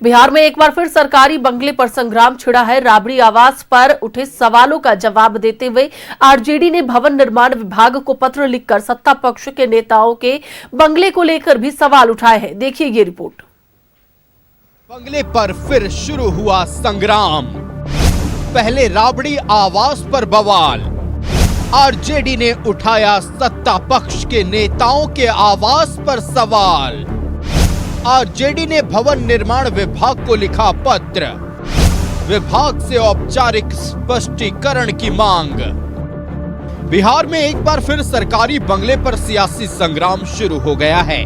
बिहार में एक बार फिर सरकारी बंगले पर संग्राम छिड़ा है। राबड़ी आवास पर उठे सवालों का जवाब देते हुए आरजेडी ने भवन निर्माण विभाग को पत्र लिखकर सत्ता पक्ष के नेताओं के बंगले को लेकर भी सवाल उठाए हैं। देखिए ये रिपोर्ट। बंगले पर फिर शुरू हुआ संग्राम। पहले राबड़ी आवास पर बवाल, आरजेडी ने उठाया सत्ता पक्ष के नेताओं के आवास पर सवाल। आरजेडी ने भवन निर्माण विभाग को लिखा पत्र, विभाग से औपचारिक स्पष्टीकरण की मांग। बिहार में एक बार फिर सरकारी बंगले पर सियासी संग्राम शुरू हो गया है।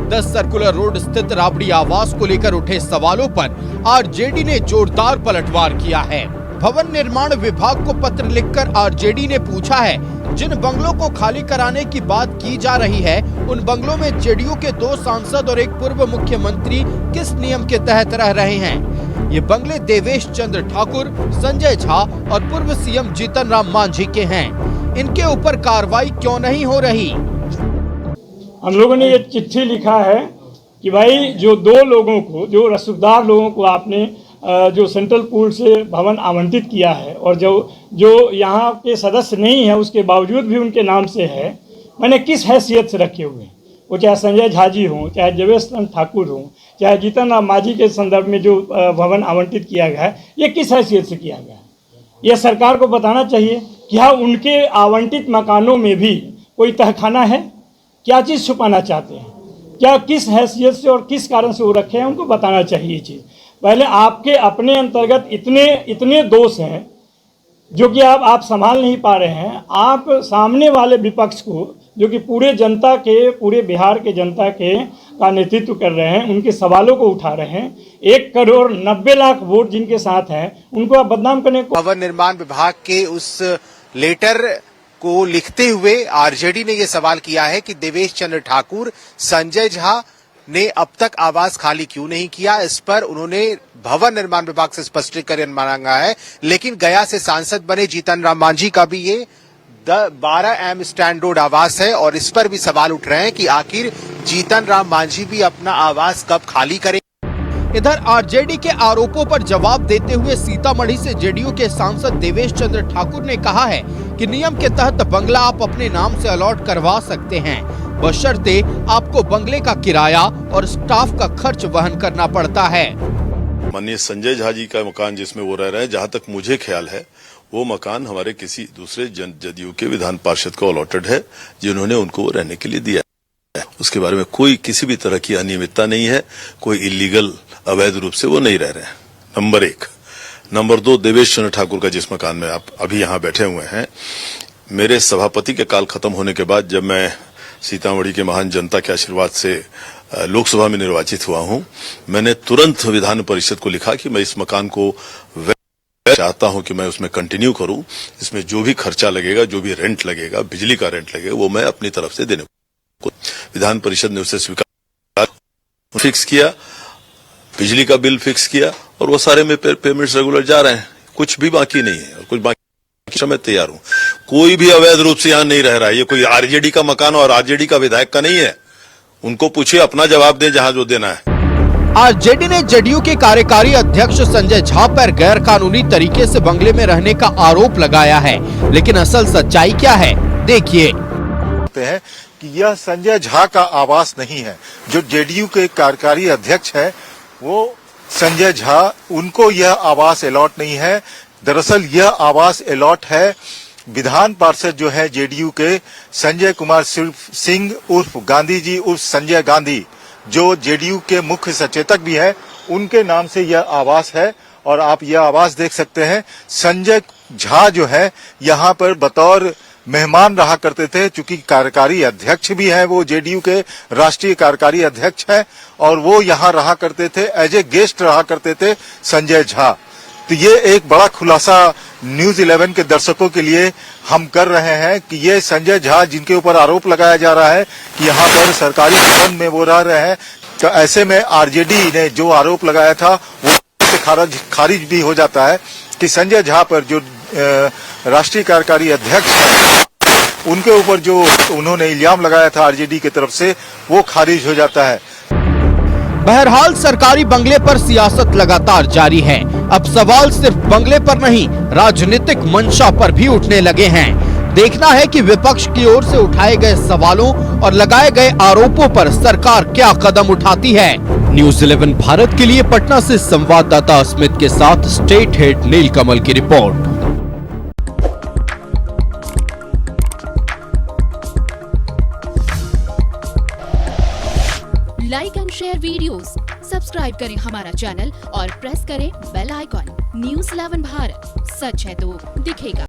10 सर्कुलर रोड स्थित राबड़ी आवास को लेकर उठे सवालों पर आरजेडी ने जोरदार पलटवार किया है। भवन निर्माण विभाग को पत्र लिखकर आरजेडी ने पूछा है, जिन बंगलों को खाली कराने की बात की जा रही है, उन बंगलों में जेडीयू के 2 सांसद और एक पूर्व मुख्यमंत्री किस नियम के तहत रह रहे हैं? ये बंगले देवेश चंद्र ठाकुर, संजय झा और पूर्व सीएम जीतन राम मांझी के हैं। इनके ऊपर कार्रवाई क्यों नहीं हो रही? हम लोगों ने ये चिट्ठी लिखा है कि भाई जो 2 लोगों को, जो रसूखदार लोगों को आपने जो सेंट्रल पूल से भवन आवंटित किया है और जो यहाँ के सदस्य नहीं है उसके बावजूद भी उनके नाम से है, मैंने किस हैसियत से रखे हुए हैं? वो चाहे संजय झा जी हों, चाहे देवेश चंद्र ठाकुर हों, चाहे जीतन राम मांझी के संदर्भ में जो भवन आवंटित किया गया है, ये किस हैसियत से किया गया है? ये सरकार को बताना चाहिए। क्या उनके आवंटित मकानों में भी कोई तहखाना है? क्या चीज़ छुपाना चाहते हैं? क्या किस हैसियत से और किस कारण से वो रखे हैं, उनको बताना चाहिए ये चीज़। पहले आपके अपने अंतर्गत इतने दोष हैं जो कि आप संभाल नहीं पा रहे हैं। आप सामने वाले विपक्ष को, जो कि पूरे बिहार के जनता का नेतृत्व कर रहे हैं, उनके सवालों को उठा रहे हैं। 1 करोड़ 90 लाख वोट जिनके साथ हैं, उनको आप बदनाम करने को। भवन निर्माण विभाग के उस लेटर को लिखते हुए आरजेडी ने यह सवाल किया है कि देवेश चंद्र ठाकुर, संजय झा ने अब तक आवास खाली क्यों नहीं किया। इस पर उन्होंने भवन निर्माण विभाग से स्पष्टीकरण मांगा है। लेकिन गया से सांसद बने जीतन राम मांझी का भी ये 12 एम स्टैंड रोड आवास है और इस पर भी सवाल उठ रहे हैं कि आखिर जीतन राम मांझी भी अपना आवास कब खाली करें। इधर आरजेडी के आरोपों पर जवाब देते हुए सीतामढ़ी से जेडीयू के सांसद देवेश चंद्र ठाकुर ने कहा है कि नियम के तहत बंगला आप अपने नाम से अलॉट करवा सकते हैं, बशर्ते आपको बंगले का किराया और स्टाफ का खर्च वहन करना पड़ता है। माननीय संजय झा जी का मकान जिसमें वो रह रहे हैं, जहां तक मुझे ख्याल है वो मकान हमारे किसी दूसरे जदयू के विधान पार्षद को अलॉटेड है, जिन्होंने उनको रहने के लिए दिया है। उसके बारे में कोई किसी भी तरह की अनियमितता नहीं है, कोई इलीगल अवैध रूप से वो नहीं रह रहे हैं। नंबर 1। नंबर 2, देवेश चंद्र ठाकुर का जिस मकान में आप अभी यहाँ बैठे हुए हैं, मेरे सभापति के काल खत्म होने के बाद जब मैं सीतामढ़ी के महान जनता के आशीर्वाद से लोकसभा में निर्वाचित हुआ हूं, मैंने तुरंत विधान परिषद को लिखा कि मैं इस मकान को चाहता हूं कि मैं उसमें कंटिन्यू करूं। इसमें जो भी खर्चा लगेगा, जो भी रेंट लगेगा, बिजली का रेंट लगेगा, वो मैं अपनी तरफ से देने को। विधान परिषद ने उसे स्वीकार फिक्स किया, बिजली का बिल फिक्स किया और वो सारे में पेमेंट्स रेगुलर जा रहे हैं, कुछ भी बाकी नहीं है और कुछ बाकी मैं तैयार हूं। कोई भी अवैध रूप से यहां नहीं रह रहा है। ये कोई आरजेडी का मकान और आरजेडी का विधायक का नहीं है। उनको पूछिए, अपना जवाब दें जहां जो देना है। आरजेडी ने जेडीयू के कार्यकारी अध्यक्ष संजय झा पर गैर कानूनी तरीके से बंगले में रहने का आरोप लगाया है, लेकिन असल सच्चाई क्या है, देखिए। है कि यह संजय झा का आवास नहीं है। जो जेडीयू के कार्यकारी अध्यक्ष है वो संजय झा, उनको यह आवास अलॉट नहीं है। दरअसल यह आवास अलॉट है विधान पार्षद जो है जेडीयू के संजय कुमार सिंह उर्फ गांधी जी उर्फ संजय गांधी, जो जेडीयू के मुख्य सचेतक भी है, उनके नाम से यह आवास है। और आप यह आवास देख सकते हैं। संजय झा जो है यहाँ पर बतौर मेहमान रहा करते थे, चूंकि कार्यकारी अध्यक्ष भी है, वो जेडीयू के राष्ट्रीय कार्यकारी अध्यक्ष है और वो यहाँ रहा करते थे, एज ए गेस्ट रहा करते थे संजय झा। तो ये एक बड़ा खुलासा न्यूज 11 के दर्शकों के लिए हम कर रहे हैं कि ये संजय झा, जिनके ऊपर आरोप लगाया जा रहा है कि यहाँ पर सरकारी भवन में वो रह रहे हैं, तो ऐसे में आरजेडी ने जो आरोप लगाया था वो खारिज भी हो जाता है कि संजय झा पर जो राष्ट्रीय कार्यकारी अध्यक्ष है, उनके ऊपर जो उन्होंने इल्जाम लगाया था आरजेडी की तरफ से, वो खारिज हो जाता है। बहरहाल सरकारी बंगले पर सियासत लगातार जारी है। अब सवाल सिर्फ बंगले पर नहीं, राजनीतिक मंशा पर भी उठने लगे हैं। देखना है कि विपक्ष की ओर से उठाए गए सवालों और लगाए गए आरोपों पर सरकार क्या कदम उठाती है। न्यूज़ 11 भारत के लिए पटना से संवाददाता अस्मित के साथ स्टेट हेड नीलकमल की report. Like and share videos, subscribe करें हमारा चैनल और प्रेस करें बेल आइकॉन। न्यूज़ 11 भारत, सच है तो दिखेगा।